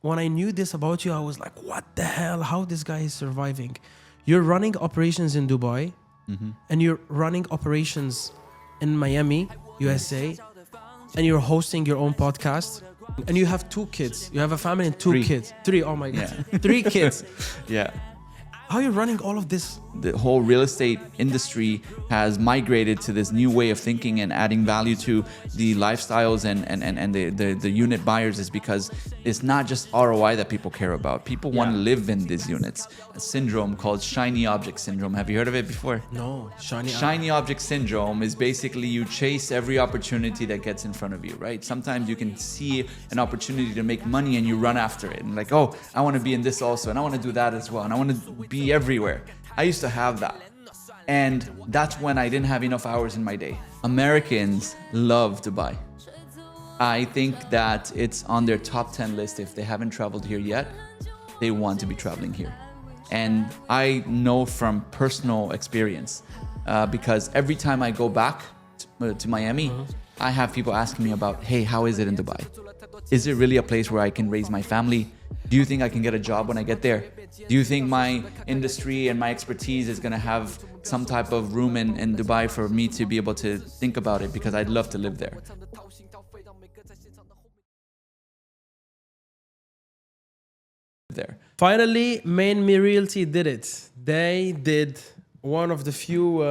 when I knew this about you, I was like, what the hell? How this guy is surviving? You're running operations in Dubai, and you're running operations in Miami, USA, and you're hosting your own podcast, and you have 2 kids. You have a family and 2 kids. 3, oh my God. 3 kids. Yeah. How are you running all of this? The whole real estate industry has migrated to this new way of thinking and adding value to the lifestyles and the unit buyers is because it's not just ROI that people care about. People want to live in these units. A syndrome called shiny object syndrome. Have you heard of it before? No, Shiny object syndrome is basically you chase every opportunity that gets in front of you, right? Sometimes you can see an opportunity to make money and you run after it. And like, oh, I want to be in this also. And I want to do that as well. And I want to be everywhere. I used to have that. And that's when I didn't have enough hours in my day. Americans love Dubai. I think that it's on their top 10 list. If they haven't traveled here yet, they want to be traveling here. And I know from personal experience, because every time I go back to Miami, I have people asking me about, hey, how is it in Dubai? Is it really a place where I can raise my family? Do you think I can get a job when I get there? Do you think my industry and my expertise is going to have some type of room in Dubai for me to be able to think about it? Because I'd love to live there. Finally, Main Realty did it. They did one of the few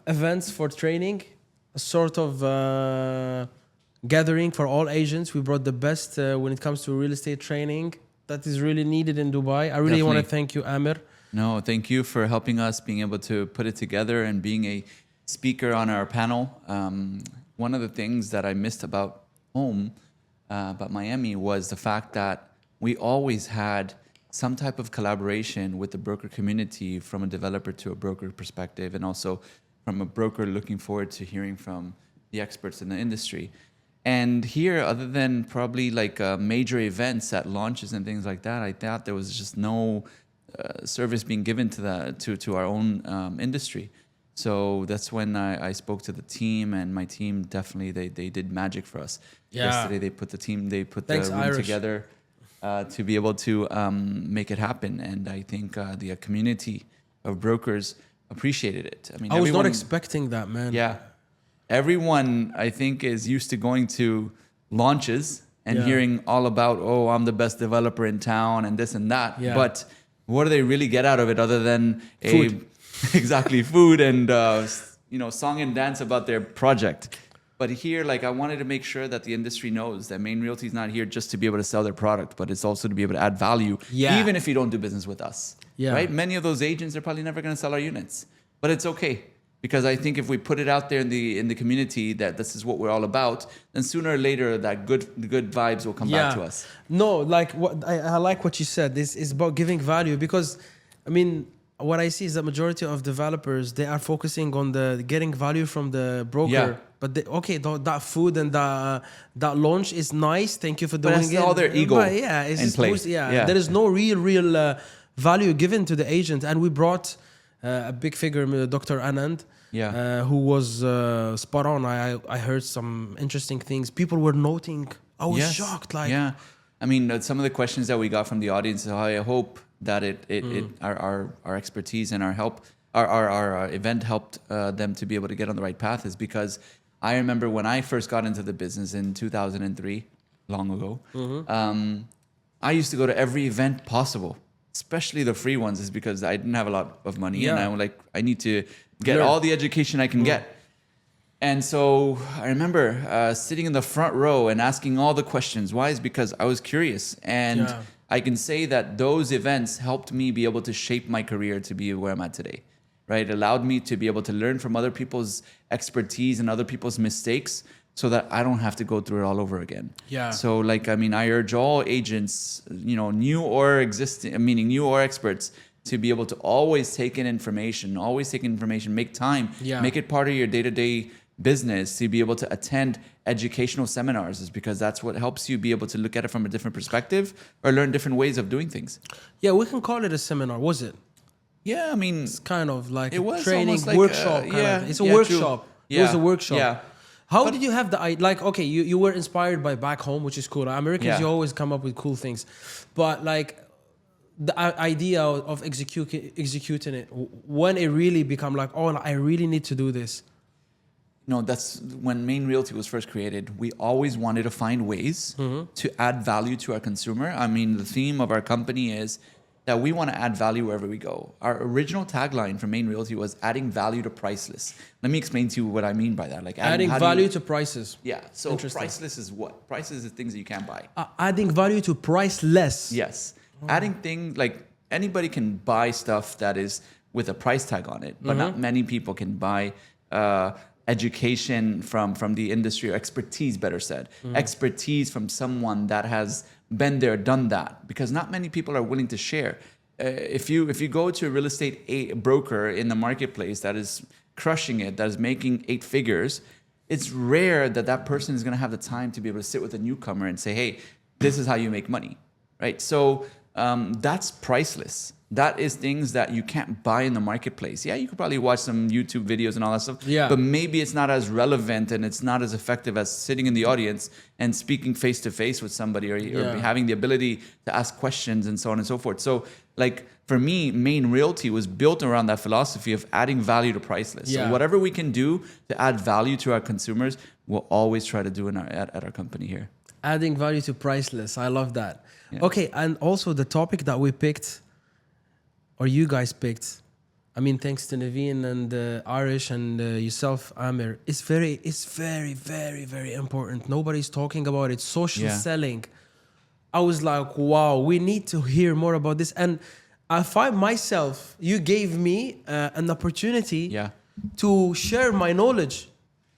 events for training, a sort of gathering for all agents. We brought the best when it comes to real estate training that is really needed in Dubai. I really want to thank you, Amir. No, thank you for helping us being able to put it together and being a speaker on our panel. One of the things that I missed about home, about Miami, was the fact that we always had some type of collaboration with the broker community from a developer to a broker perspective, and also from a broker looking forward to hearing from the experts in the industry. And here, other than probably like major events at launches and things like that, I thought there was just no service being given to our own industry. So that's when I spoke to the team, and my team definitely they did magic for us. Yeah. Yesterday they put the room Irish. together to be able to make it happen, and I think the community of brokers appreciated it. I mean, I was not expecting that, man. Yeah. Everyone, I think, is used to going to launches and hearing all about, oh, I'm the best developer in town and this and that. Yeah. But what do they really get out of it other than Food. Exactly, food and song and dance about their project? But here, like, I wanted to make sure that the industry knows that Main Realty is not here just to be able to sell their product, but it's also to be able to add value, even if you don't do business with us. Yeah. Right? Many of those agents are probably never going to sell our units, but it's okay. Because I think if we put it out there in the community that this is what we're all about, then sooner or later that good vibes will come back to us. No, like what I like what you said. This is about giving value, because I mean what I see is that majority of developers, they are focusing on the getting value from the broker. Yeah. But that food and that launch is nice. Thank you for doing it's it. all their ego But it's in just play. There is no real value given to the agent, and we brought a big figure, Dr. Anand. Who was spot on. I heard some interesting things. People were noting. I was shocked. I mean, some of the questions that we got from the audience. I hope that our expertise and our event helped them to be able to get on the right path. Is because I remember when I first got into the business in 2003, long ago. I used to go to every event possible, especially the free ones, is because I didn't have a lot of money, and I need to get all the education I can get. And so I remember sitting in the front row and asking all the questions. Why? Is because I was curious. And I can say that those events helped me be able to shape my career to be where I'm at today. Right? It allowed me to be able to learn from other people's expertise and other people's mistakes so that I don't have to go through it all over again. Yeah. So I urge all agents, new or existing, meaning new or experts, to be able to always take in information, make time, make it part of your day-to-day business, to be able to attend educational seminars, is because that's what helps you be able to look at it from a different perspective or learn different ways of doing things. Yeah, we can call it a seminar, was it? Yeah, I mean... It's kind of like it was training, like workshop. It's a workshop. It was a workshop. Yeah. How did you have the like? Okay, you were inspired by back home, which is cool. Americans, you always come up with cool things, but like the idea of executing it when it really become like, oh, I really need to do this. No, that's when Main Realty was first created. We always wanted to find ways to add value to our consumer. I mean, the theme of our company is that we want to add value wherever we go. Our original tagline for Main Realty was adding value to priceless. Let me explain to you what I mean by that. Like adding value to prices. Yeah. So priceless is what? Priceless is things that you can't buy. Adding value to priceless. Yes. Adding things like anybody can buy stuff that is with a price tag on it, but not many people can buy education from the industry, or expertise, better said, expertise from someone that has been there, done that, because not many people are willing to share. If you go to a real estate broker in the marketplace that is crushing it, that is making 8 figures, it's rare that that person is going to have the time to be able to sit with a newcomer and say, hey, this is how you make money, right? So that's priceless. That is things that you can't buy in the marketplace. Yeah, you could probably watch some YouTube videos and all that stuff. Yeah. But maybe it's not as relevant and it's not as effective as sitting in the audience and speaking face to face with somebody, or having the ability to ask questions and so on and so forth. So like for me, Main Realty was built around that philosophy of adding value to priceless. Yeah. So whatever we can do to add value to our consumers, we'll always try to do at our company here. Adding value to priceless. I love that. Yeah. Okay, and also the topic that we picked, or you guys picked, I mean, thanks to Naveen and Arish and yourself, Amir, it's very, very, very important. Nobody's talking about it. Social selling. I was like, wow, we need to hear more about this. And I find myself, you gave me an opportunity to share my knowledge.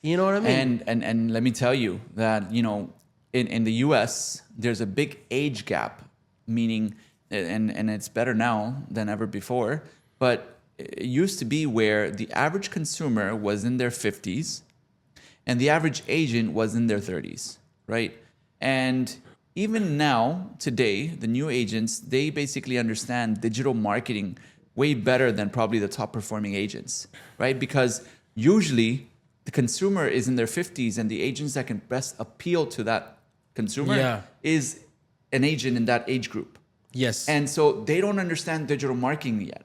You know what I mean? And let me tell you that, you know, in the US, there's a big age gap, meaning, and it's better now than ever before, but it used to be where the average consumer was in their 50s and the average agent was in their 30s, right? And even now, today, the new agents, they basically understand digital marketing way better than probably the top performing agents, right? Because usually the consumer is in their 50s and the agents that can best appeal to that consumer is an agent in that age group. Yes. And so they don't understand digital marketing yet.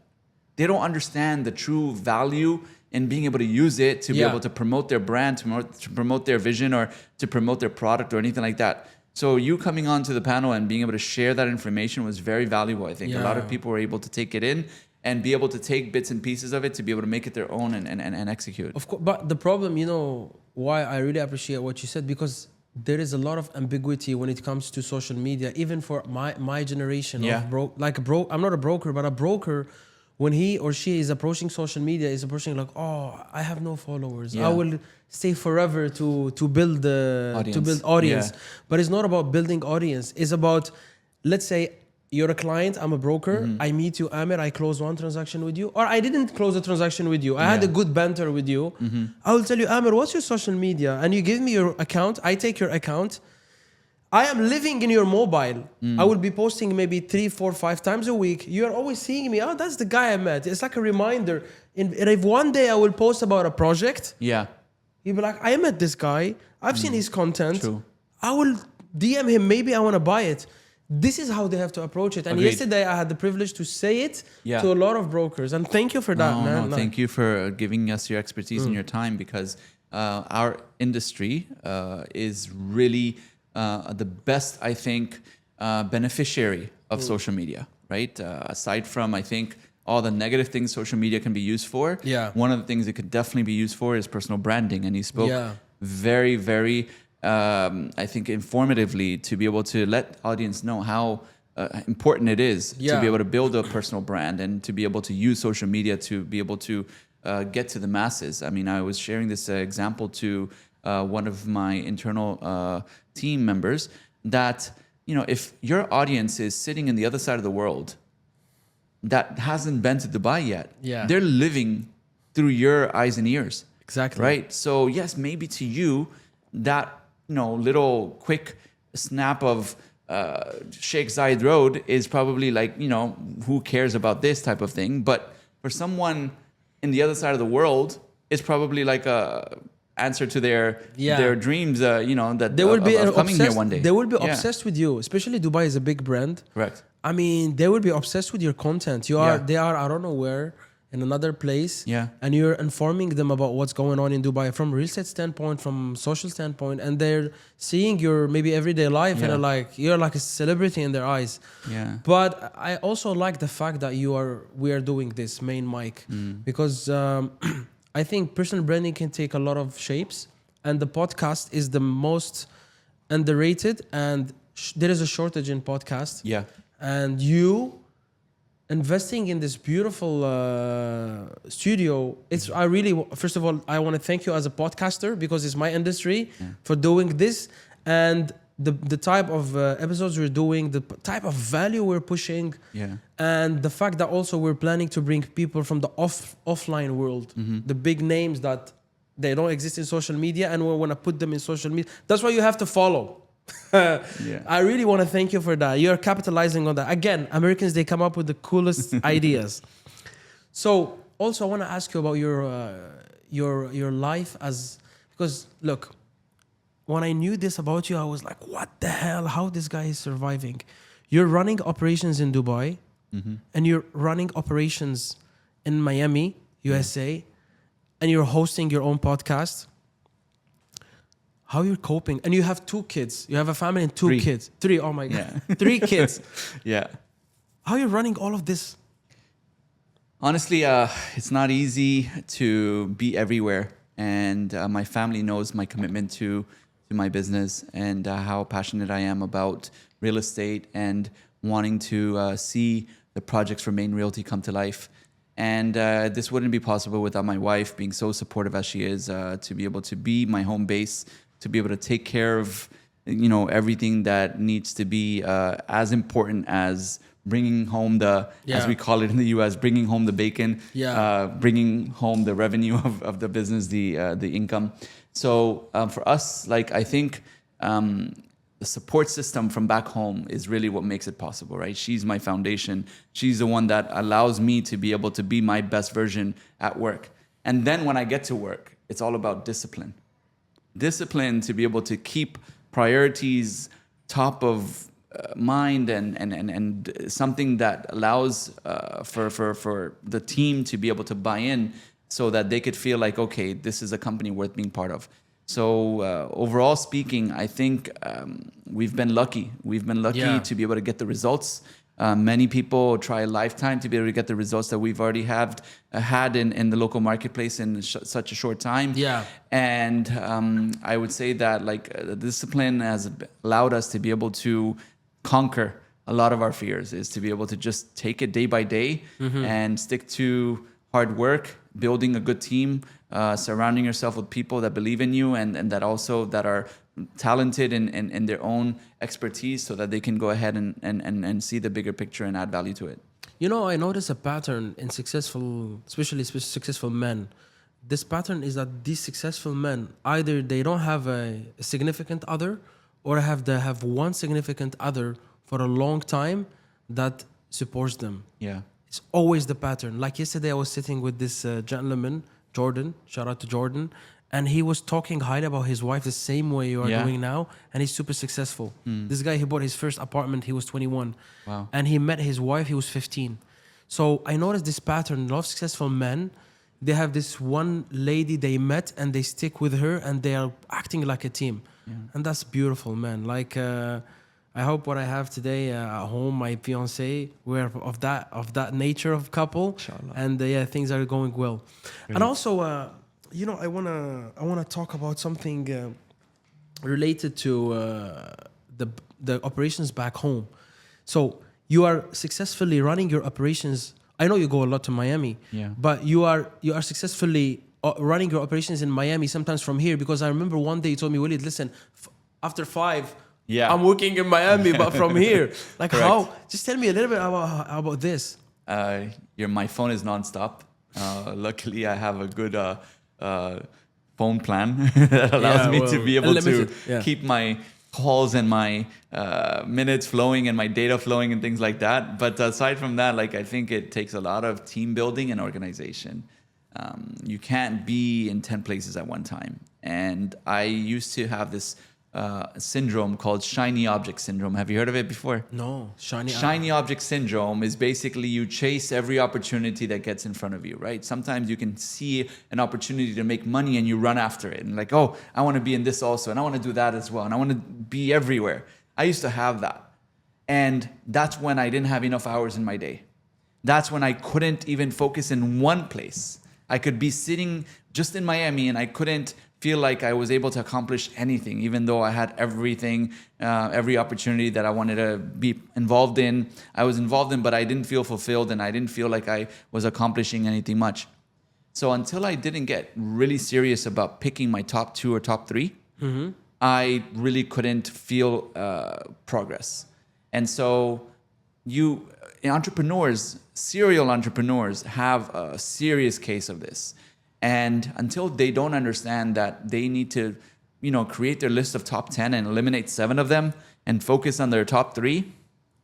They don't understand the true value in being able to use it to be able to promote their brand, to promote their vision, or to promote their product or anything like that. So you coming onto the panel and being able to share that information was very valuable, I think. A lot of people were able to take it in and be able to take bits and pieces of it to be able to make it their own and execute. Of course, but the problem, you know, why I really appreciate what you said, because there is a lot of ambiguity when it comes to social media, even for my generation. I'm not a broker, but a broker, when he or she is approaching social media, is approaching like, oh, I have no followers. I will stay forever to build audience. But it's not about building audience. It's about, let's say, you're a client, I'm a broker, I meet you, Amir, I close one transaction with you, or I didn't close a transaction with you. I had a good banter with you. I will tell you, Amir, what's your social media? And you give me your account, I take your account. I am living in your mobile. I will be posting maybe 3, 4, 5 times a week. You're always seeing me, oh, that's the guy I met. It's like a reminder. And if one day I will post about a project, you'll be like, I met this guy, I've seen his content. True. I will DM him, maybe I want to buy it. This is how they have to approach it. And yesterday I had the privilege to say it to a lot of brokers. And thank you for that, man. No, thank you for giving us your expertise and your time, because our industry is really the best, I think, beneficiary of social media, right? Aside from, I think, all the negative things social media can be used for, one of the things it could definitely be used for is personal branding. And you spoke very, very... I think informatively, to be able to let audience know how important it is to be able to build a personal brand and to be able to use social media to be able to get to the masses. I mean, I was sharing this example to one of my internal team members that, you know, if your audience is sitting in the other side of the world that hasn't been to Dubai yet, they're living through your eyes and ears. Exactly. Right? So yes, maybe to you, that little quick snap of Sheikh Zayed Road is probably like, who cares about this type of thing? But for someone in the other side of the world, it's probably like a answer to their Yeah. their dreams. That They will be of coming here obsessed. one day. They will be Yeah. obsessed with you, especially Dubai is a big brand. Correct. I mean, they will be obsessed with your content. They are, I don't know where, in another place. Yeah. And you're informing them about what's going on in Dubai from a real estate standpoint, from social standpoint, and they're seeing your maybe everyday life and Yeah. they're like, you're like a celebrity in their eyes. Yeah. But I also like the fact that we are doing this main mic because I think personal branding can take a lot of shapes, and the podcast is the most underrated, and there is a shortage in podcast. Yeah. And you investing in this beautiful studio, first of all, I want to thank you as a podcaster because it's my industry for doing this, and the type of episodes we're doing, the type of value we're pushing, and the fact that also we're planning to bring people from the offline world, the big names that they don't exist in social media, and we want to put them in social media. That's why you have to follow. I really want to thank you for that. You're capitalizing on that. Again, Americans, they come up with the coolest ideas. So also I want to ask you about your life because look, when I knew this about you, I was like, what the hell? How this guy is surviving? You're running operations in Dubai and you're running operations in Miami, USA, and you're hosting your own podcast. How you're coping? And you have 2 kids. You have a family and 2 kids. 3. Oh my God. 3 kids. Yeah. How you're running all of this? Honestly, it's not easy to be everywhere. And my family knows my commitment to my business and how passionate I am about real estate and wanting to see the projects for Main Realty come to life. And this wouldn't be possible without my wife being so supportive as she is, to be able to be my home base, to be able to take care of, everything that needs to be as important as bringing home as we call it in the U.S., bringing home the bacon, bringing home the revenue of the business, the income. So for us, I think the support system from back home is really what makes it possible, right? She's my foundation. She's the one that allows me to be able to be my best version at work. And then when I get to work, it's all about discipline. Discipline to be able to keep priorities top of mind and something that allows for the team to be able to buy in so that they could feel like, okay, this is a company worth being part of. So overall speaking, I think we've been lucky. We've been lucky to be able to get the results. Many people try a lifetime to be able to get the results that we've already had in the local marketplace in such a short time. Yeah. And I would say that the discipline has allowed us to be able to conquer a lot of our fears, is to be able to just take it day by day and stick to hard work, building a good team, surrounding yourself with people that believe in you and that also that are talented in their own expertise so that they can go ahead and see the bigger picture and add value to it. I notice a pattern in especially successful men. This pattern is that these successful men, either they don't have a significant other or they have one significant other for a long time that supports them. Yeah. It's always the pattern. Like yesterday, I was sitting with this gentleman, Jordan, shout out to Jordan, and he was talking highly about his wife the same way you are doing now, and he's super successful. This guy, he bought his first apartment, he was 21. Wow. And he met his wife, he was 15. So I noticed this pattern. A lot of successful men, they have this one lady they met and they stick with her and they are acting like a team. Yeah. And that's beautiful, man. I hope what I have today at home, my fiance, we're of that nature of couple. Inshallah. And things are going well. Great. And also, I wanna talk about something related to the operations back home. So you are successfully running your operations. I know you go a lot to Miami, but you are successfully running your operations in Miami. Sometimes from here, because I remember one day you told me, Walid, listen, after 5. Yeah, I'm working in Miami, but from here. How? Just tell me a little bit about this. My phone is nonstop. Luckily, I have a good phone plan that allows me to be able to keep my calls and my minutes flowing and my data flowing and things like that. But aside from that, I think it takes a lot of team building and organization. You can't be in 10 places at one time. And I used to have this syndrome called shiny object syndrome. Have you heard of it before? No, Shiny object syndrome is basically you chase every opportunity that gets in front of you, right? Sometimes you can see an opportunity to make money and you run after it. And like, oh, I want to be in this also. And I want to do that as well. And I want to be everywhere. I used to have that. And that's when I didn't have enough hours in my day. That's when I couldn't even focus in one place. I could be sitting just in Miami and I couldn't feel like I was able to accomplish anything, even though I had everything, every opportunity that I wanted to be involved in. I was involved in, but I didn't feel fulfilled and I didn't feel like I was accomplishing anything much. So until I didn't get really serious about picking my top 2 or top 3, I really couldn't feel progress. And so entrepreneurs, serial entrepreneurs have a serious case of this. And until they don't understand that they need to, create their list of top 10 and eliminate 7 of them and focus on their top 3,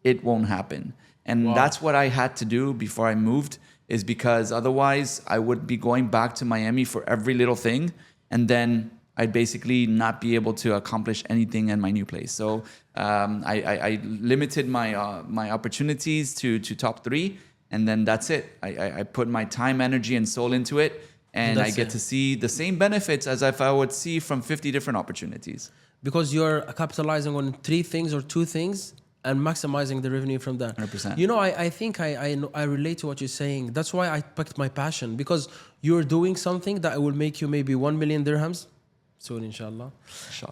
it won't happen. And that's what I had to do before I moved, is because otherwise I would be going back to Miami for every little thing. And then I'd basically not be able to accomplish anything in my new place. So I limited my opportunities to top 3. And then that's it. I put my time, energy, and soul into it. And I get to see the same benefits as if I would see from 50 different opportunities. Because you're capitalizing on 3 things or 2 things and maximizing the revenue from that. 100%. I think I relate to what you're saying. That's why I picked my passion, because you're doing something that will make you maybe 1 million dirhams soon, inshallah.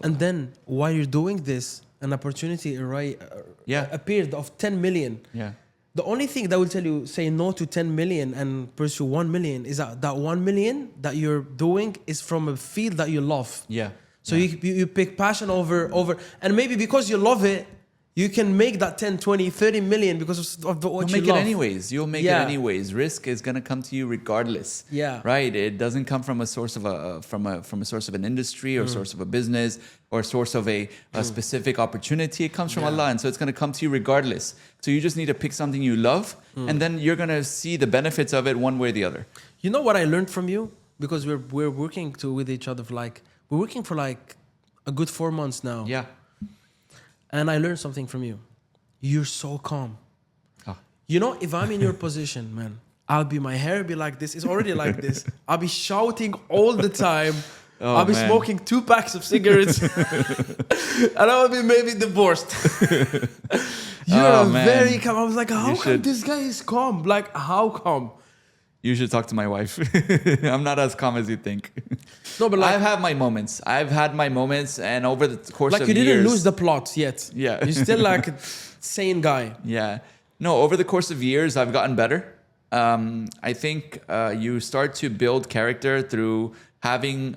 And then while you're doing this, an opportunity appeared of 10 million. Yeah. The only thing that will tell you say no to 10 million and pursue 1 million is that 1 million that you're doing is from a field that you love. Yeah. So you pick passion over, and maybe because you love it, you can make that 10, 20, 30 million because of what you love. You'll make it anyways. You'll make it anyways. Risk is going to come to you regardless. Yeah. Right? It doesn't come from a source of from a source of an industry or source of a business or source of a specific opportunity. It comes from Allah, and so it's going to come to you regardless. So you just need to pick something you love, and then you're going to see the benefits of it one way or the other. You know what I learned from you? Because we're working with each other we're working for a good 4 months now. Yeah. And I learned something from you. You're so calm. Oh. If I'm in your position, man, my hair will be like this. It's already like this. I'll be shouting all the time. I'll be smoking 2 packs of cigarettes. And I will be maybe divorced. You're very calm. I was like, how come this guy is calm? How calm? You should talk to my wife. I'm not as calm as you think. No, but I've had my moments. And over the course of years, you didn't lose the plot yet. Yeah. You're still a sane guy. Yeah. No, over the course of years, I've gotten better. I think you start to build character through having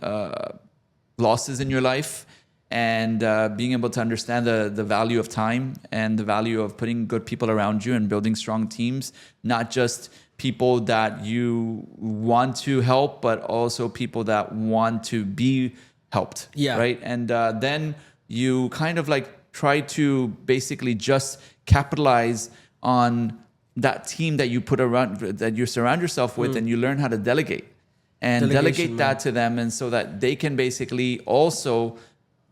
losses in your life and being able to understand the value of time and the value of putting good people around you and building strong teams, not just people that you want to help, but also people that want to be helped. Yeah. Right. And then you kind of try to basically just capitalize on that team that you put around, that you surround yourself with, and you learn how to delegate and delegate that to them. And so that they can basically also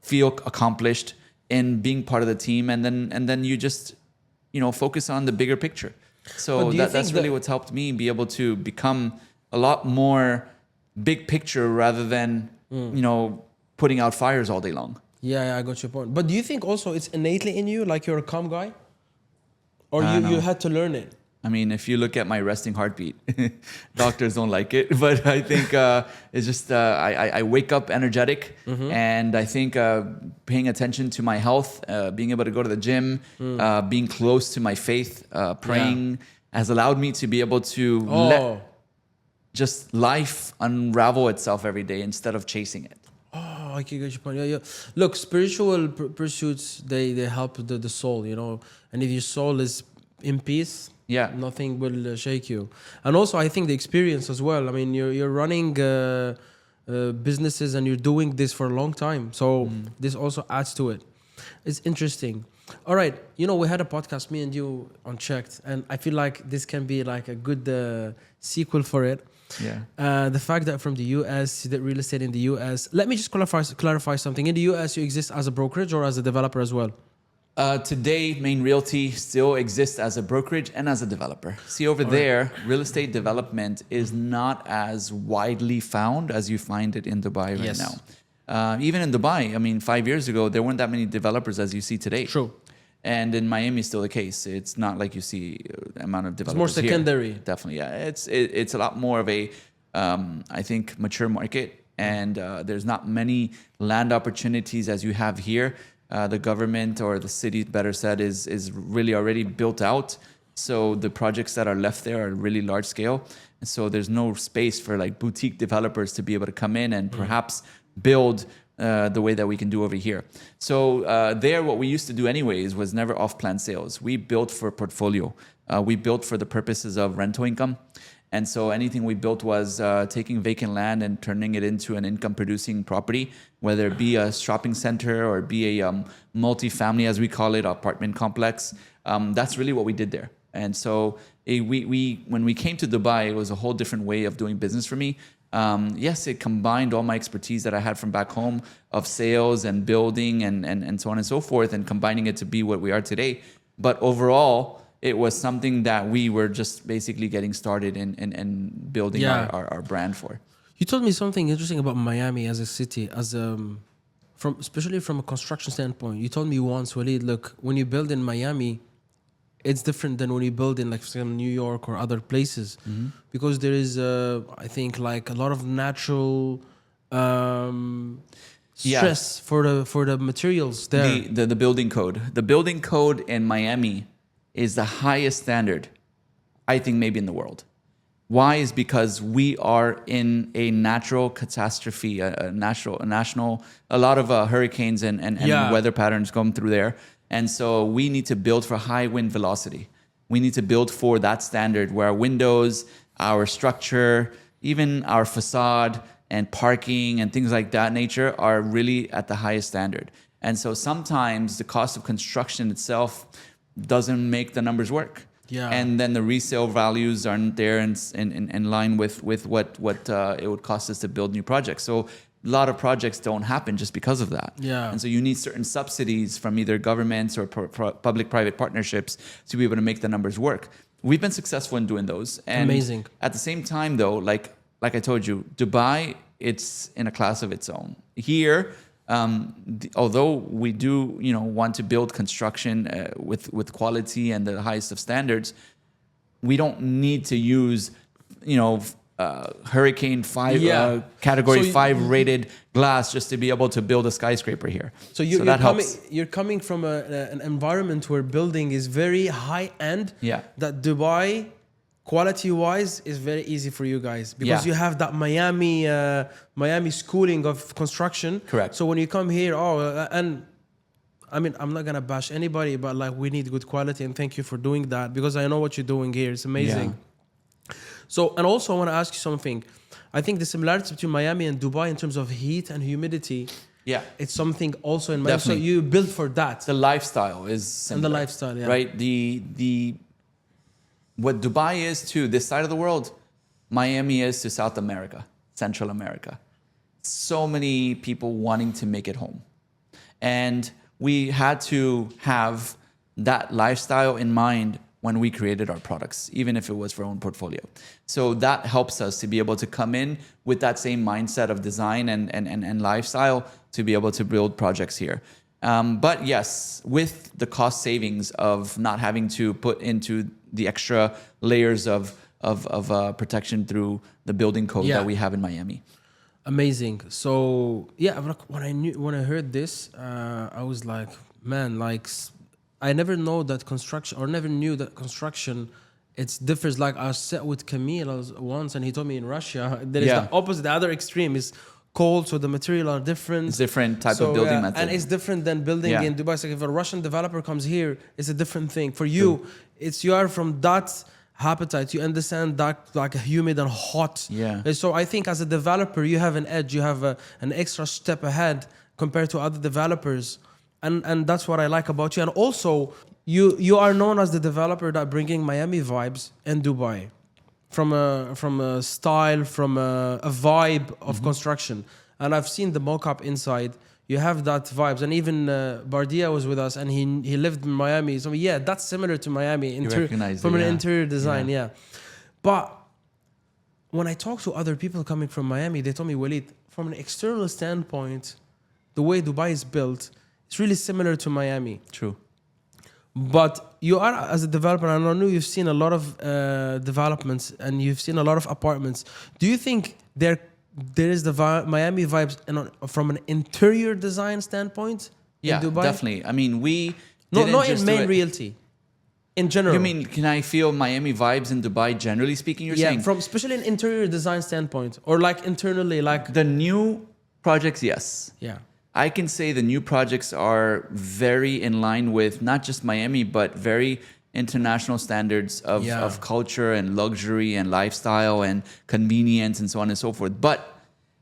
feel accomplished in being part of the team. And then you just, focus on the bigger picture. So that's really what's helped me be able to become a lot more big picture rather than, putting out fires all day long. Yeah, I got your point. But do you think also it's innately in you, like you're a calm guy? Or you had to learn it? I mean, if you look at my resting heartbeat, doctors don't like it, but I think it's just I wake up energetic, and I think paying attention to my health, being able to go to the gym, being close to my faith, praying has allowed me to be able to let just life unravel itself every day instead of chasing it. Oh, I can get your point. Yeah. Look, spiritual pursuits, they help the soul, and if your soul is in peace, nothing will shake you. And also, I think the experience as well. I mean, you're running businesses and you're doing this for a long time, so this also adds to it. It's interesting. All right, we had a podcast, me and you, on Checked, and I feel like this can be like a good sequel for it. The fact that from the US, you did real estate in the US. Let me just clarify something. In the US, you exist as a brokerage or as a developer as well? Today, Main Realty still exists as a brokerage and as a developer. See, over there, real estate development is not as widely found as you find it in Dubai right now. Even in Dubai, I mean, 5 years ago, there weren't that many developers as you see today. True. And in Miami, still the case. It's not like you see the amount of developers. It's more secondary. Here. Definitely, yeah. It's a lot more of a, I think, mature market. And there's not many land opportunities as you have here. The government, or the city, better said, is really already built out. So the projects that are left there are really large scale. And so there's no space for like boutique developers to be able to come in and perhaps build the way that we can do over here. So there, what we used to do anyways was never off-plan sales. We built for portfolio. We built for the purposes of rental income. And so anything we built was taking vacant land and turning it into an income-producing property, whether it be a shopping center or be a multi-family, as we call it, apartment complex. That's really what we did there. And so when we came to Dubai, it was a whole different way of doing business for me. Yes, it combined all my expertise that I had from back home of sales and building and so on and so forth, and combining it to be what we are today. But overall, it was something that we were just basically getting started in building our brand for. You told me something interesting about Miami as a city, especially from a construction standpoint. You told me once, Waleed, look, when you build in Miami, it's different than when you build in, like, for example, New York or other places, because there is, I think, like a lot of natural stress for the materials there. The building code. The building code in Miami is the highest standard, I think, maybe in the world. Why? Is because we are in a natural catastrophe, a lot of hurricanes and weather patterns come through there. And so we need to build for high wind velocity. We need to build for that standard where our windows, our structure, even our facade and parking and things like that nature are really at the highest standard. And so sometimes the cost of construction itself doesn't make the numbers work. Yeah. And then the resale values aren't there in line with what it would cost us to build new projects. So a lot of projects don't happen just because of that. Yeah. And so you need certain subsidies from either governments or public-private partnerships to be able to make the numbers work. We've been successful in doing those. And amazing. At the same time, though, like I told you, Dubai, it's in a class of its own. Here, although we do, want to build construction with quality and the highest of standards, we don't need to use, Hurricane 5 Category 5 rated glass just to be able to build a skyscraper here. So you're coming from an environment where building is very high end. Yeah. That Dubai, quality wise, is very easy for you guys because you have that Miami schooling of construction. Correct. So when you come here, and I mean, I'm not gonna bash anybody, but like, we need good quality, and thank you for doing that because I know what you're doing here. It's amazing. Yeah. So, and also I want to ask you something. I think the similarities between Miami and Dubai in terms of heat and humidity, it's something also in Miami. Definitely. So you built for that. The lifestyle is similar, and the lifestyle, right? What Dubai is to this side of the world, Miami is to South America, Central America. So many people wanting to make it home. And we had to have that lifestyle in mind when we created our products, even if it was for our own portfolio. So that helps us to be able to come in with that same mindset of design and lifestyle to be able to build projects here. But yes, with the cost savings of not having to put into the extra layers of protection through the building code that we have in Miami. Amazing. So when I heard this, I was like, man, like, I never knew that construction it differs. Like, I sat with Camille once and he told me in Russia there is the opposite, the other extreme is cold, so the material are different. It's different type of building method. And it's different than building in Dubai. So if a Russian developer comes here, it's a different thing. For you, you are from that habitat, you understand that, like, humid and hot. Yeah. So I think as a developer, you have an edge, you have an extra step ahead compared to other developers. And that's what I like about you. And also, you are known as the developer that bringing Miami vibes in Dubai. from a style, from a vibe of construction. And I've seen the mock-up inside. You have that vibes, and even Bardia was with us, and he lived in Miami. So yeah, that's similar to Miami from an interior design. Yeah, but when I talk to other people coming from Miami, they told me, Walid, from an external standpoint, the way Dubai is built, it's really similar to Miami. True. But you are, as a developer, and I know you've seen a lot of developments and you've seen a lot of apartments. Do you think there is the Miami vibes from an interior design standpoint in Dubai? Definitely. I mean, not in Main Realty. In general. You mean, can I feel Miami vibes in Dubai, generally speaking, you're saying? Yeah, from especially an interior design standpoint, or like internally, like... The new projects, yes. Yeah. I can say the new projects are very in line with not just Miami, but very international standards of culture and luxury and lifestyle and convenience and so on and so forth. But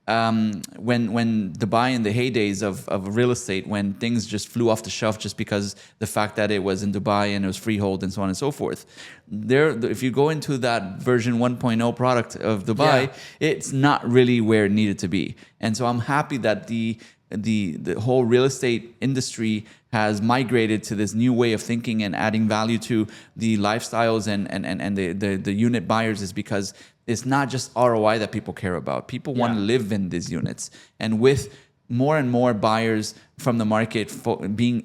when Dubai in the heydays of real estate, when things just flew off the shelf just because the fact that it was in Dubai and it was freehold and so on and so forth, if you go into that version 1.0 product of Dubai, it's not really where it needed to be. And so I'm happy that the whole real estate industry has migrated to this new way of thinking and adding value to the lifestyles and the unit buyers, is because it's not just ROI that people care about. People want to live in these units. And with more and more buyers from the market being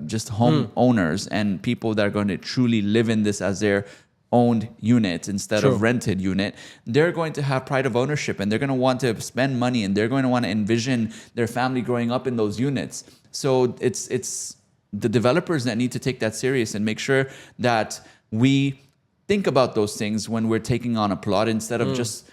just home owners and people that are going to truly live in this as their owned unit instead of rented unit, they're going to have pride of ownership, and they're going to want to spend money, and they're going to want to envision their family growing up in those units. So it's the developers that need to take that serious and make sure that we think about those things when we're taking on a plot, instead of just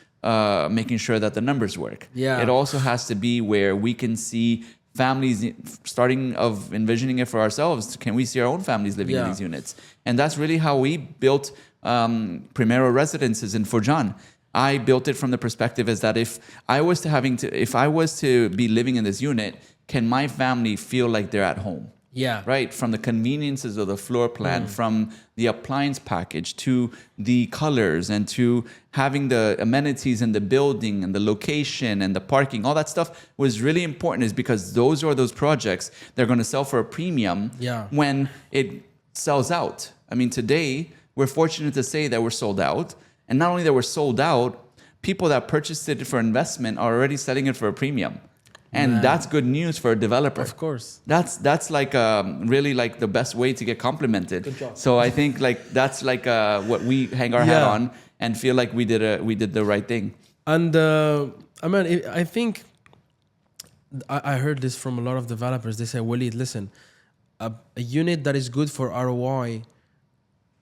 making sure that the numbers work. Yeah. It also has to be where we can see families starting of envisioning it for ourselves. Can we see our own families living in these units? And that's really how we built Primero Residences in Furjan. I built it from the perspective is that if I was to be living in this unit, can my family feel like they're at home? Yeah. Right. From the conveniences of the floor plan, from the appliance package to the colors, and to having the amenities in the building and the location and the parking, all that stuff was really important, is because those are those projects that are going to sell for a premium when it sells out. I mean, today we're fortunate to say that we're sold out. And not only that we're sold out, people that purchased it for investment are already selling it for a premium. And that's good news for a developer. Of course. That's like really like the best way to get complimented. Good job. So I think like that's like what we hang our hat on and feel like we did the right thing. And I mean, I think I heard this from a lot of developers. They say, Walid, listen, a unit that is good for ROI,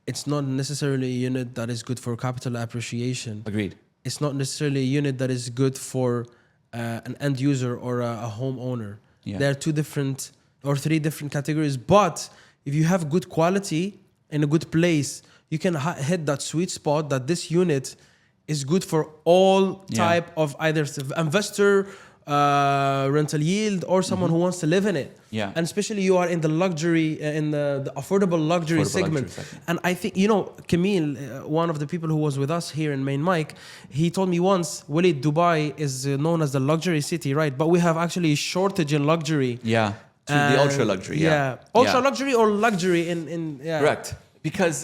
it's not necessarily a unit that is good for capital appreciation. Agreed. It's not necessarily a unit that is good for an end user or a homeowner. There are two different or three different categories. But if you have good quality in a good place, you can hit that sweet spot that this unit is good for all type of either investor, rental yield, or someone who wants to live in it. Yeah. And especially you are in the luxury, in the affordable luxury segment. And I think, Camille, one of the people who was with us here in Main Mic, he told me once, Walid, Dubai is known as the luxury city, right? But we have actually a shortage in luxury. Yeah. To the ultra luxury. Ultra luxury or luxury in Correct. Because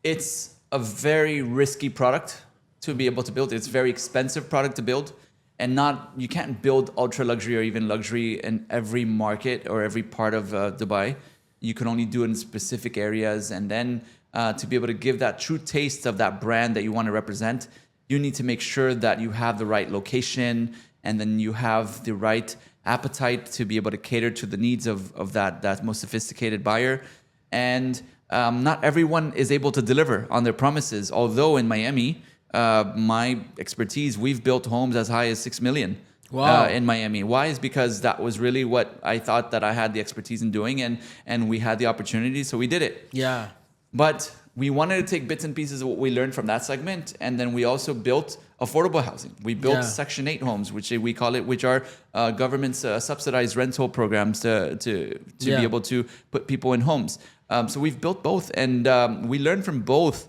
it's a very risky product to be able to build. It's a very expensive product to build. And you can't build ultra luxury or even luxury in every market or every part of Dubai. You can only do it in specific areas. And then to be able to give that true taste of that brand that you want to represent, you need to make sure that you have the right location, and then you have the right appetite to be able to cater to the needs of that most sophisticated buyer. And not everyone is able to deliver on their promises. Although in Miami, my expertise, we've built homes as high as 6 million in Miami. Why? Is because that was really what I thought that I had the expertise in doing, and we had the opportunity, so we did it. Yeah. But we wanted to take bits and pieces of what we learned from that segment, and then we also built affordable housing. We built Section 8 homes, which we call it, which are government's subsidized rental programs to be able to put people in homes. So we've built both, and we learned from both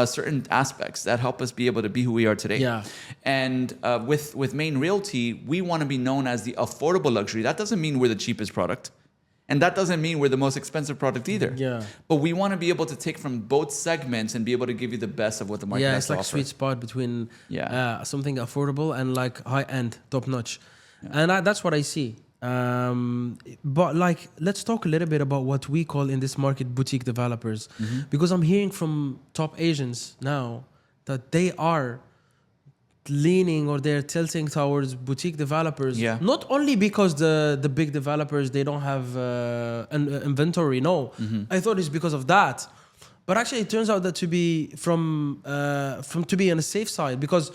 certain aspects that help us be able to be who we are today. Yeah. And with Main Realty, we want to be known as the affordable luxury. That doesn't mean we're the cheapest product. And that doesn't mean we're the most expensive product either. Yeah. But we want to be able to take from both segments and be able to give you the best of what the market Yeah, has it's to like offer. sweet spot between something affordable and like high end, top notch, and that's what I see. But like, let's talk a little bit about what we call in this market boutique developers, because I'm hearing from top agents now that they are leaning or they're tilting towards boutique developers. Yeah. Not only because the big developers, they don't have an inventory. No, I thought it's because of that. But actually, it turns out that to be from to be on a safe side, because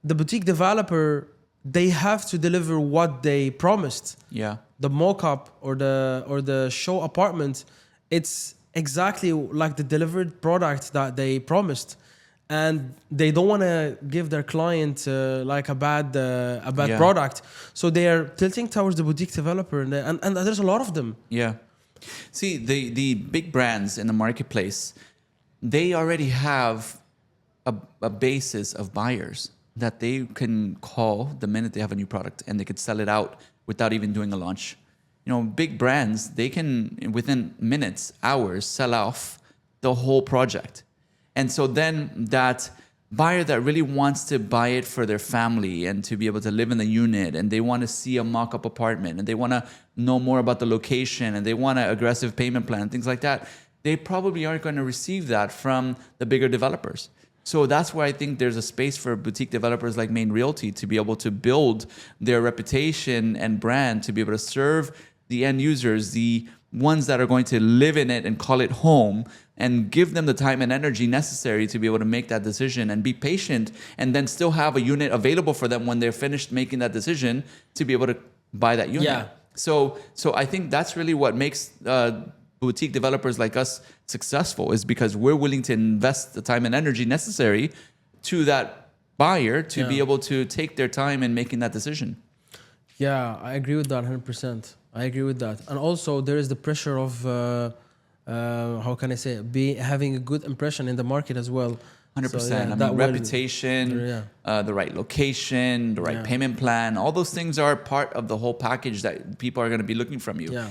the boutique developer, they have to deliver what they promised. Yeah. The mock-up or the show apartment, it's exactly like the delivered product that they promised, and they don't want to give their client like a bad product, so they are tilting towards the boutique developer, and there's a lot of them. Yeah. See, the big brands in the marketplace, they already have a basis of buyers that they can call the minute they have a new product, and they could sell it out without even doing a launch. You know, big brands, they can, within minutes, hours, sell off the whole project. And so then that buyer that really wants to buy it for their family and to be able to live in the unit, and they want to see a mock-up apartment, and they want to know more about the location, and they want an aggressive payment plan, things like that, they probably aren't going to receive that from the bigger developers. So that's why I think there's a space for boutique developers like Main Realty to be able to build their reputation and brand, to be able to serve the end users, the ones that are going to live in it and call it home, and give them the time and energy necessary to be able to make that decision and be patient, and then still have a unit available for them when they're finished making that decision to be able to buy that unit. Yeah. So I think that's really what makes boutique developers like us successful, is because we're willing to invest the time and energy necessary to that buyer to be able to take their time in making that decision. Yeah, I agree with that 100%. I agree with that. And also there is the pressure of, how can I say it? Having a good impression in the market as well. 100%. So, yeah, I mean, reputation, the right location, the right payment plan, all those things are part of the whole package that people are going to be looking from you. Yeah.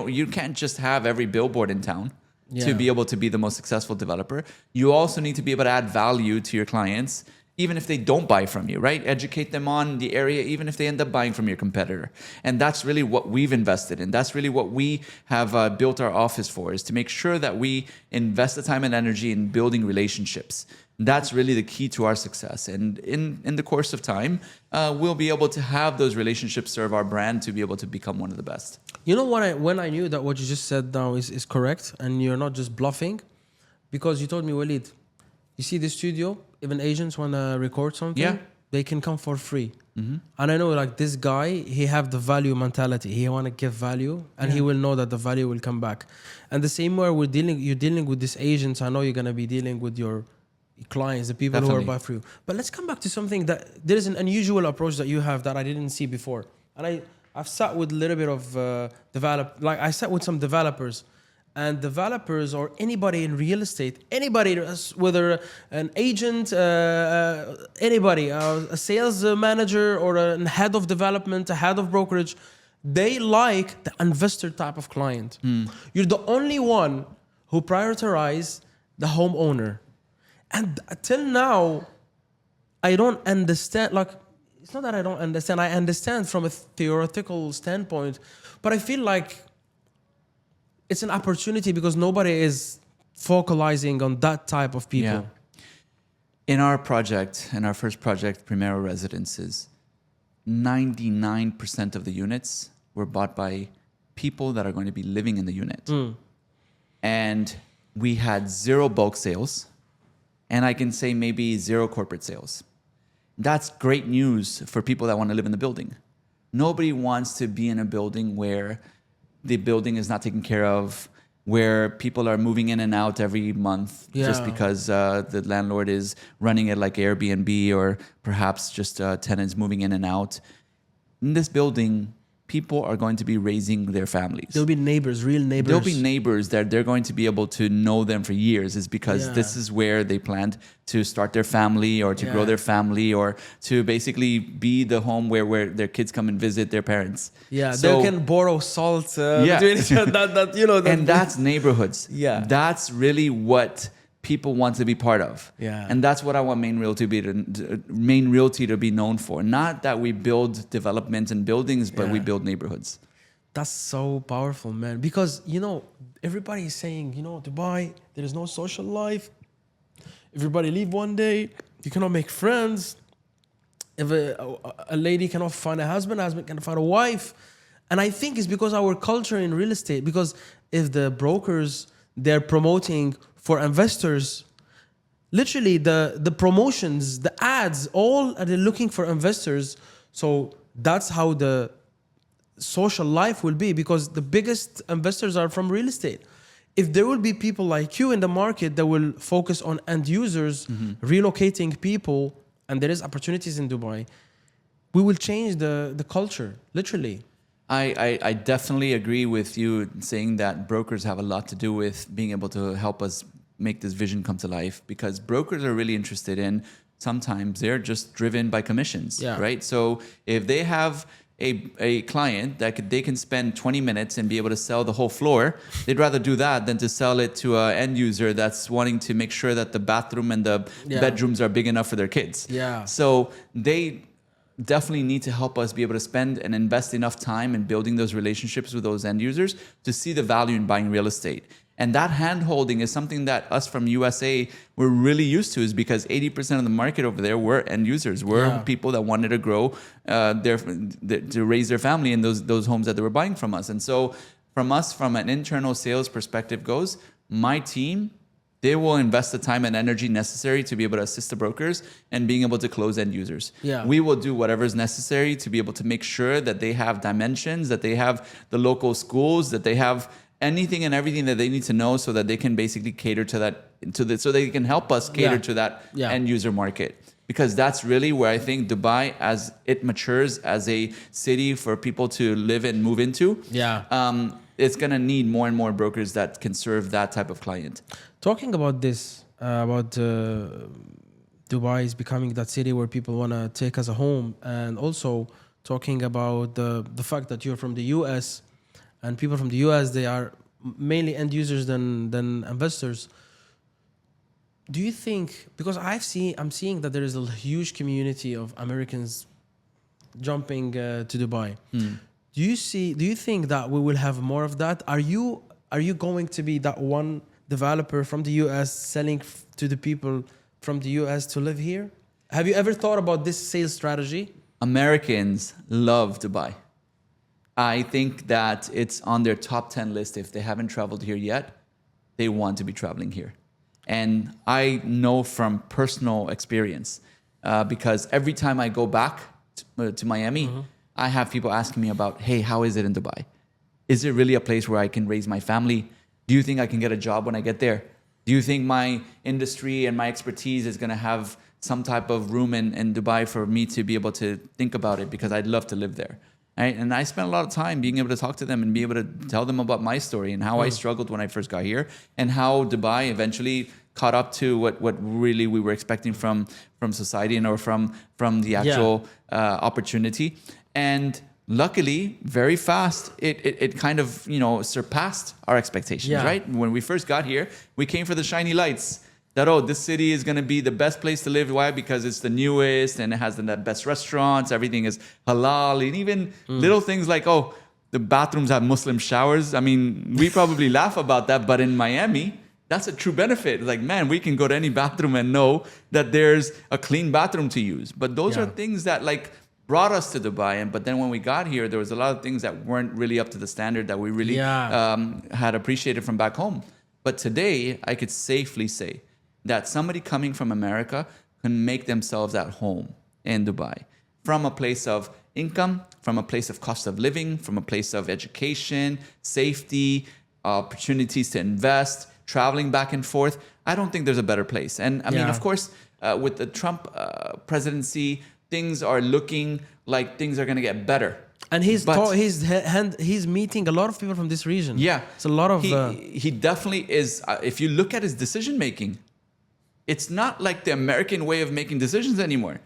You can't just have every billboard in town to be able to be the most successful developer. You also need to be able to add value to your clients, even if they don't buy from you, right? Educate them on the area, even if they end up buying from your competitor. And that's really what we've invested in. That's really what we have built our office for, is to make sure that we invest the time and energy in building relationships. That's really the key to our success. And in the course of time, we'll be able to have those relationships serve our brand to be able to become one of the best. You know when I knew that what you just said now is correct, and you're not just bluffing, because you told me, Walid, you see this studio, even agents want to record something, they can come for free. And I know, like, this guy, he have the value mentality. He want to give value, and he will know that the value will come back. And the same way you're dealing with these agents, I know you're going to be dealing with your clients, the people who are buy for you. But let's come back to something that there is an unusual approach that you have that I didn't see before. And I've sat with a little bit of I sat with some developers. And developers, or anybody in real estate, anybody, whether an agent, anybody, a sales manager, or a head of development, a head of brokerage, they like the investor type of client. You're the only one who prioritize the homeowner. And till now, I don't understand. Like, it's not that I don't understand. I understand from a theoretical standpoint, but I feel like it's an opportunity because nobody is focalizing on that type of people. In our project, in our first project, Primero Residences, 99% of the units were bought by people that are going to be living in the unit. And we had 0 bulk sales, and I can say maybe 0 corporate sales. That's great news for people that want to live in the building. Nobody wants to be in a building where the building is not taken care of, where people are moving in and out every month just because the landlord is running it like Airbnb, or perhaps just tenants moving in and out. In this building, people are going to be raising their families. There'll be neighbors, real neighbors. There'll be neighbors that they're going to be able to know them for years, is because this is where they planned to start their family or to grow their family, or to basically be the home where their kids come and visit their parents. Yeah, so, they can borrow salt between each other. And that's neighborhoods. Yeah. That's really what people want to be part of. Yeah. And that's what I want Main Realty to be known for. Not that we build development and buildings, but we build neighborhoods. That's so powerful, man. Because, everybody is saying, Dubai, there is no social life. Everybody leave one day. You cannot make friends. If a lady cannot find a husband cannot find a wife. And I think it's because our culture in real estate, because if the brokers, they're promoting for investors, literally the promotions, the ads, all are looking for investors. So that's how the social life will be, because the biggest investors are from real estate. If there will be people like you in the market that will focus on end users, relocating people, and there is opportunities in Dubai, we will change the culture, literally. I definitely agree with you saying that brokers have a lot to do with being able to help us make this vision come to life, because brokers are really interested in, sometimes they're just driven by commissions, right? So if they have a client that they can spend 20 minutes and be able to sell the whole floor, they'd rather do that than to sell it to an end user that's wanting to make sure that the bathroom and the bedrooms are big enough for their kids. Yeah. So they definitely need to help us be able to spend and invest enough time in building those relationships with those end users to see the value in buying real estate. And that hand-holding is something that us from USA we're really used to, is because 80% of the market over there were end users, were people that wanted to grow to raise their family in those homes that they were buying from us. And so from an internal sales perspective goes, my team, they will invest the time and energy necessary to be able to assist the brokers and being able to close end users. Yeah. We will do whatever is necessary to be able to make sure that they have dimensions, that they have the local schools, that they have anything and everything that they need to know, so that they can basically cater to that, so they can help us cater to that end user market. Because that's really where I think Dubai, as it matures as a city for people to live and move into, it's going to need more and more brokers that can serve that type of client. Talking about this, about Dubai is becoming that city where people want to take as a home, and also talking about the fact that you're from the US, and people from the US, they are mainly end users than investors. Do you think, because I'm seeing that there is a huge community of Americans jumping to Dubai. Do you think that we will have more of that? Are you going to be that one developer from the US selling to the people from the US to live here? Have you ever thought about this sales strategy? Americans love Dubai. I think that it's on their top 10 list. If they haven't traveled here yet, they want to be traveling here. And I know from personal experience, because every time I go back to Miami, I have people asking me about, hey, how is it in Dubai? Is it really a place where I can raise my family? Do you think I can get a job when I get there? Do you think my industry and my expertise is going to have some type of room in Dubai for me to be able to think about it? Because I'd love to live there. Right? And I spent a lot of time being able to talk to them and be able to tell them about my story and how I struggled when I first got here, and how Dubai eventually caught up to what really we were expecting from society and or from the actual opportunity. And luckily, very fast, it kind of surpassed our expectations. Right? When we first got here, we came for the shiny lights. That, this city is going to be the best place to live. Why? Because it's the newest and it has the best restaurants. Everything is halal. And even little things like, the bathrooms have Muslim showers. I mean, we probably laugh about that. But in Miami, that's a true benefit. It's like, man, we can go to any bathroom and know that there's a clean bathroom to use. But those are things that brought us to Dubai. But then when we got here, there was a lot of things that weren't really up to the standard that we really had appreciated from back home. But today, I could safely say that somebody coming from America can make themselves at home in Dubai, from a place of income, from a place of cost of living, from a place of education, safety, opportunities to invest, traveling back and forth. I don't think there's a better place. And I mean, of course, with the Trump presidency, things are looking like things are going to get better. And But- he's meeting a lot of people from this region. Yeah. It's a lot of... He definitely is. If you look at his decision making, it's not like the American way of making decisions anymore.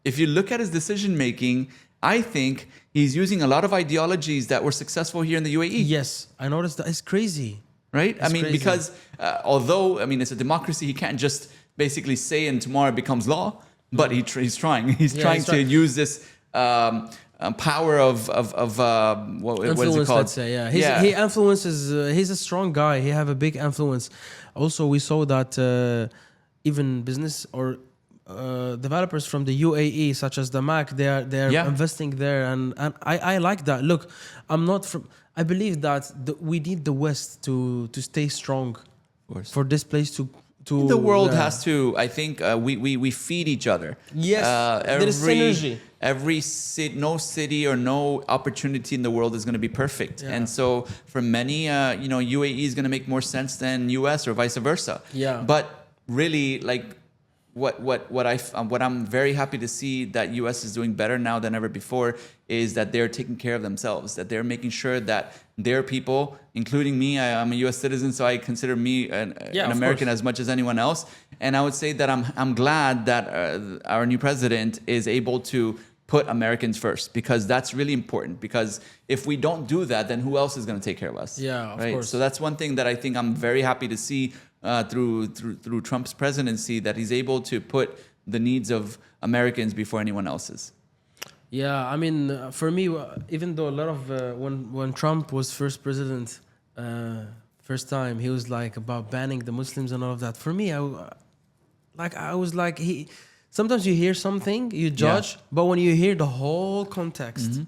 If you look at his decision making, I think he's using a lot of ideologies that were successful here in the UAE. yes, I noticed that. It's crazy. Right? I mean, crazy. because although, I mean, it's a democracy, he can't just basically say and tomorrow it becomes law, but he's trying. He's trying to use this power of what is it called? Let's say, yeah. He influences. He's a strong guy. He have a big influence. Also, we saw that even business or developers from the UAE, such as the Mac, they're investing there, and I like that. Look, I'm not from. I believe that we need the West to stay strong for this place to. The world has to. I think we feed each other. Yes, there is synergy. Every city, no city or no opportunity in the world is going to be perfect. Yeah. And so for many, UAE is going to make more sense than US or vice versa. Yeah. But really, like what I'm very happy to see that US is doing better now than ever before is that they're taking care of themselves, that they're making sure that their people, including me, I'm a US citizen, so I consider me an American as much as anyone else. And I would say that I'm glad that our new president is able to put Americans first, because that's really important. Because if we don't do that, then who else is going to take care of us? Yeah, of right? course. So that's one thing that I think I'm very happy to see through Trump's presidency, that he's able to put the needs of Americans before anyone else's. Yeah, I mean, for me, even though a lot of when Trump was first president, first time, he was like about banning the Muslims and all of that. For me, I was like sometimes you hear something, you judge, but when you hear the whole context,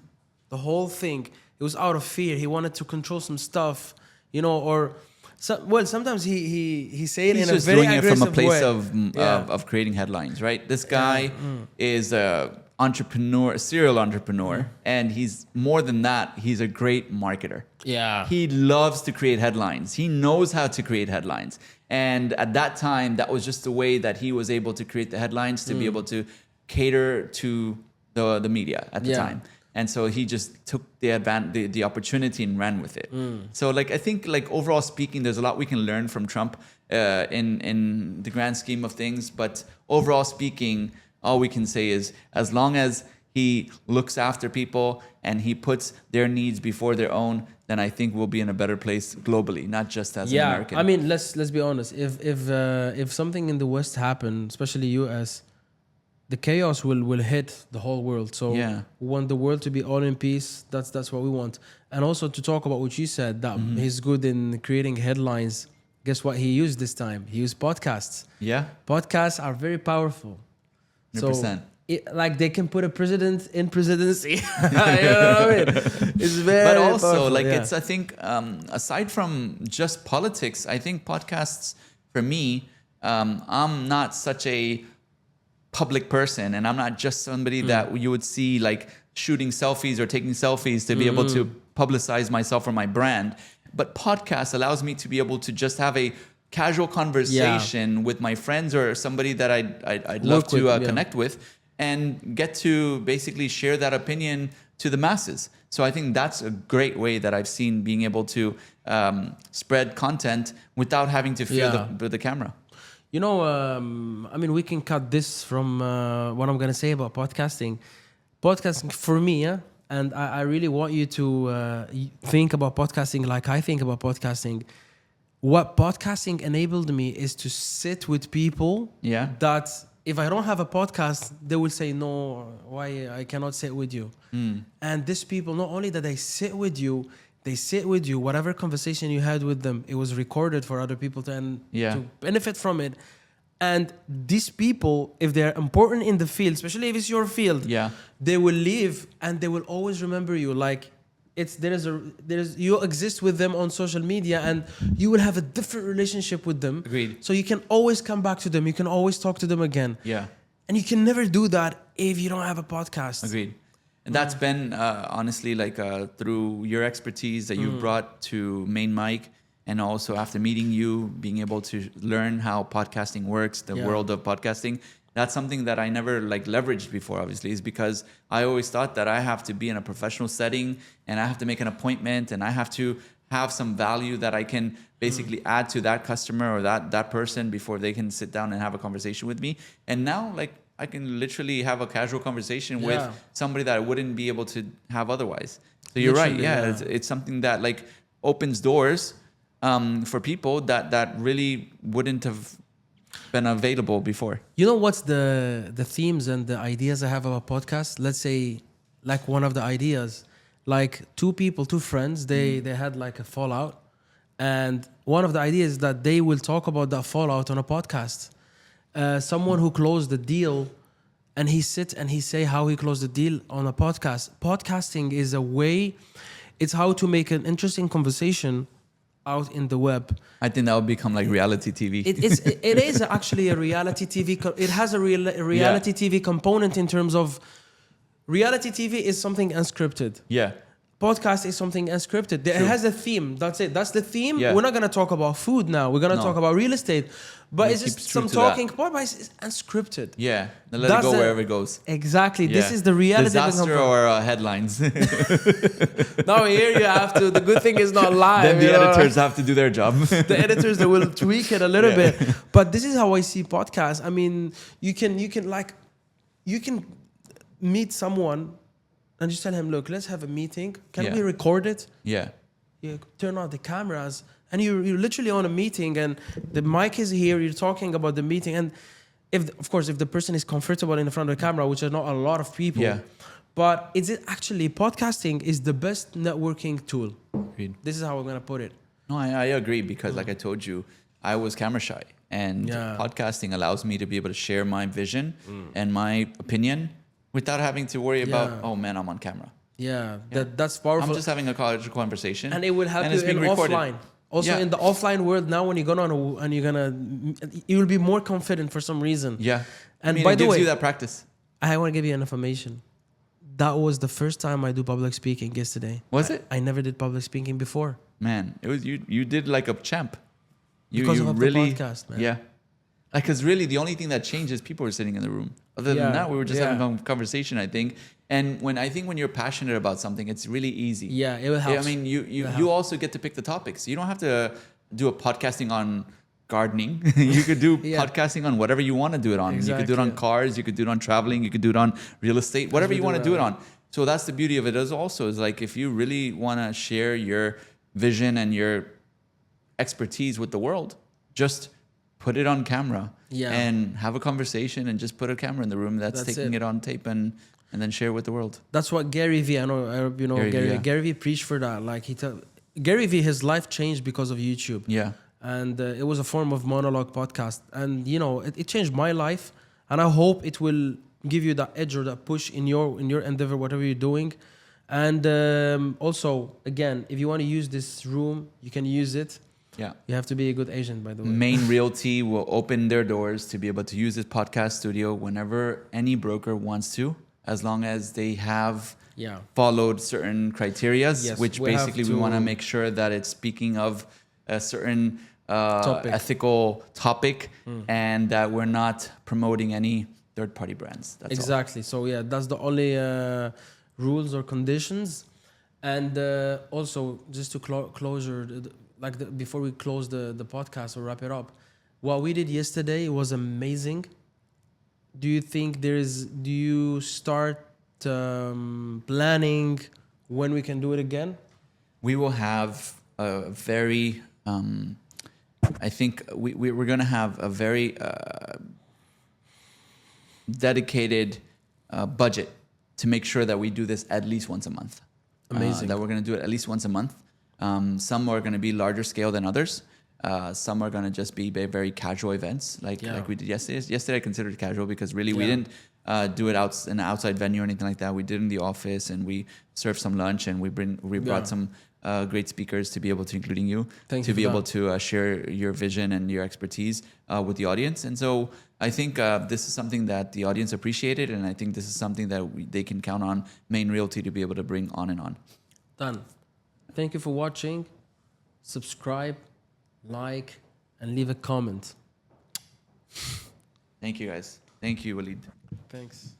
the whole thing, it was out of fear. He wanted to control some stuff, or. Sometimes he say it He's in a just very doing it from a place way. of creating headlines, right? This guy is a serial entrepreneur, and he's more than that. He's a great marketer. Yeah, he loves to create headlines. He knows how to create headlines, and at that time, that was just the way that he was able to create the headlines to be able to cater to the media at the time. And so he just took the opportunity and ran with it. So I think overall speaking, there's a lot we can learn from Trump in the grand scheme of things. But overall speaking, all we can say is as long as he looks after people and he puts their needs before their own, then I think we'll be in a better place globally, not just as an American. I mean, let's be honest. If something in the West happen, especially US, the chaos will hit the whole world. So we want the world to be all in peace. That's what we want. And also to talk about what you said, that he's good in creating headlines. Guess what he used this time? He used podcasts. Yeah. Podcasts are very powerful. 100%. So they can put a president in presidency. You know what I mean? It's very But also, powerful, it's, I think, aside from just politics, I think podcasts, for me, I'm not such a public person, and I'm not just somebody that you would see shooting selfies or taking selfies to be able to publicize myself or my brand. But podcast allows me to be able to just have a casual conversation with my friends or somebody that I'd love to connect with, and get to basically share that opinion to the masses. So I think that's a great way that I've seen being able to spread content without having to fear the camera. I mean, we can cut this from what I'm going to say about podcasting. Podcasting for me, and I really want you to think about podcasting like I think about podcasting. What podcasting enabled me is to sit with people that if I don't have a podcast, they will say, no, why I cannot sit with you. And these people, not only that they sit with you, whatever conversation you had with them, it was recorded for other people to benefit from it. And these people, if they're important in the field, especially if it's your field, they will leave and they will always remember you. You exist with them on social media, and you will have a different relationship with them. Agreed. So you can always come back to them. You can always talk to them again. Yeah. And you can never do that if you don't have a podcast. Agreed. And that's been honestly through your expertise that you've brought to Main Mic, and also after meeting you, being able to learn how podcasting works, the world of podcasting. that's something that I never like leveraged before, obviously, is because I always thought that I have to be in a professional setting and I have to make an appointment and I have to have some value that I can basically add to that customer or that person before they can sit down and have a conversation with me. And now, like, I can literally have a casual conversation with somebody that I wouldn't be able to have otherwise. So you're right. Yeah. It's something that like opens doors for people that really wouldn't have been available before. You know what's the themes and the ideas I have about podcasts? Let's say like one of the ideas, like two friends, they had like a fallout. And one of the ideas is that they will talk about that fallout on a podcast. Someone who closed the deal and he sit and he say how he closed the deal on a podcast. Podcasting is a way, it's how to make an interesting conversation out in the web. I think that would become like reality TV. It is actually a reality TV. It has a reality TV component in terms of reality TV is something unscripted. Yeah. Podcast is something unscripted. It has a theme. That's it. That's the theme. Yeah. We're not going to talk about food now. We're going to talk about real estate. But it's just some talking. But it's unscripted. Yeah. Then let it go wherever it goes. Exactly. Yeah. This is the reality. Disaster or headlines. Now here you have to. The good thing is not live. Then the editors have to do their job. The editors, they will tweak it a little bit. But this is how I see podcasts. I mean, you can meet someone and just tell him, look, let's have a meeting. Can we record it? Yeah. You turn on the cameras and you're literally on a meeting and the mic is here. You're talking about the meeting. And if the person is comfortable in front of the camera, which are not a lot of people, but actually podcasting is the best networking tool. Agreed. This is how I'm going to put it. No, I agree because like I told you, I was camera shy and podcasting allows me to be able to share my vision and my opinion without having to worry about, oh man, I'm on camera. Yeah. That's powerful. I'm just having a college conversation. And it will help you in offline. Also in the offline world now when you're you will be more confident for some reason. Yeah. And by it the way, gives you that practice. I want to give you an information. That was the first time I do public speaking yesterday. Was it? I never did public speaking before. Man, it was you did like a champ. Because of really, the podcast, man. Yeah. Because really the only thing that changed is people were sitting in the room. Other than that, we were just having a conversation, I think. And when you're passionate about something, it's really easy. Yeah, it will help. I mean, you also get to pick the topics. You don't have to do a podcasting on gardening. You could do podcasting on whatever you want to do it on. Exactly. You could do it on cars. You could do it on traveling. You could do it on real estate. Whatever you want to do it on. So that's the beauty of it is like if you really want to share your vision and your expertise with the world, just put it on camera and have a conversation and just put a camera in the room that's taking it on tape and then share it with the world. That's what Gary Vee, Gary Vee preached for that. Like Gary Vee, his life changed because of YouTube. Yeah. And it was a form of monologue podcast. And, it changed my life. And I hope it will give you that edge or that push in your endeavor, whatever you're doing. And also, again, if you want to use this room, you can use it. Yeah. You have to be a good agent, by the way. Main Realty will open their doors to be able to use this podcast studio whenever any broker wants to, as long as they have followed certain criteria, which basically we want to make sure that it's speaking of a certain ethical topic and that we're not promoting any third-party brands. That's exactly. all. So, that's the only rules or conditions. And also, just to closure... before we close the podcast or wrap it up, what we did yesterday was amazing. Do you think do you start planning when we can do it again? We will have a very, I think we're going to have a very dedicated budget to make sure that we do this at least once a month. Amazing. That we're going to do it at least once a month. Some are going to be larger scale than others. Some are going to just be very casual events like we did yesterday. Yesterday I considered it casual because really we didn't do it in an outside venue or anything like that. We did it in the office and we served some lunch and we brought some great speakers to be able to, including you, to be able to share your vision and your expertise with the audience. And so I think this is something that the audience appreciated, and I think this is something that they can count on Main Realty to be able to bring on and on. Done. Thank you for watching. Subscribe, like, and leave a comment. Thank you, guys. Thank you, Walid. Thanks.